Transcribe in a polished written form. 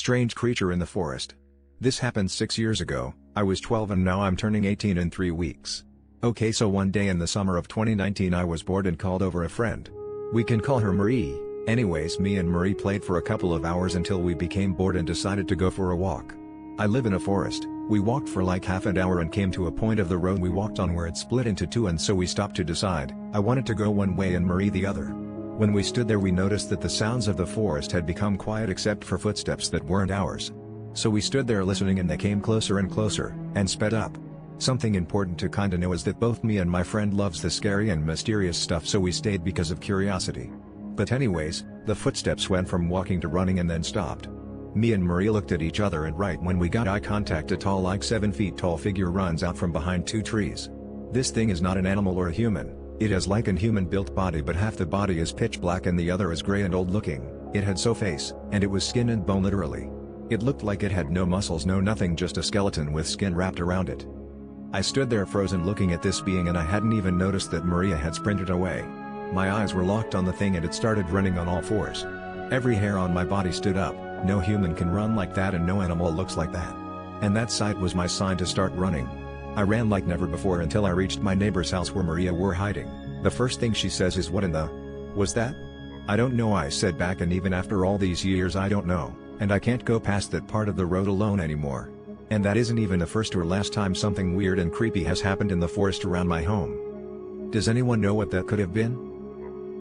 Strange creature in the forest. This happened 6 years ago. I was 12 and now I'm turning 18 in 3 weeks. Okay, so one day in the summer of 2019 I was bored and called over a friend. We can call her Marie. Anyways, me and Marie played for a couple of hours until we became bored and decided to go for a walk. I live in a forest. We walked for like half an hour and came to a point of the road we walked on where it split into two, and so we stopped to decide. I wanted to go one way and Marie the other. When we stood there we noticed that the sounds of the forest had become quiet except for footsteps that weren't ours. So we stood there listening and they came closer and closer, and sped up. Something important to kinda know is that both me and my friend loves the scary and mysterious stuff, so we stayed because of curiosity. But anyways, the footsteps went from walking to running and then stopped. Me and Marie looked at each other, and right when we got eye contact a tall, like 7 feet tall figure runs out from behind 2 trees. This thing is not an animal or a human. It has like an human built body, but half the body is pitch black and the other is gray and old looking. It had no face, and it was skin and bone literally. It looked like it had no muscles, no nothing, just a skeleton with skin wrapped around it. I stood there frozen looking at this being, and I hadn't even noticed that Maria had sprinted away. My eyes were locked on the thing and it started running on all fours. Every hair on my body stood up. No human can run like that and no animal looks like that. And that sight was my sign to start running. I ran like never before until I reached my neighbor's house where Maria were hiding. The first thing she says is, "What in the was that?" "I don't know," I said back, and even after all these years I don't know, and I can't go past that part of the road alone anymore. And that isn't even the first or last time something weird and creepy has happened in the forest around my home. Does anyone know what that could have been?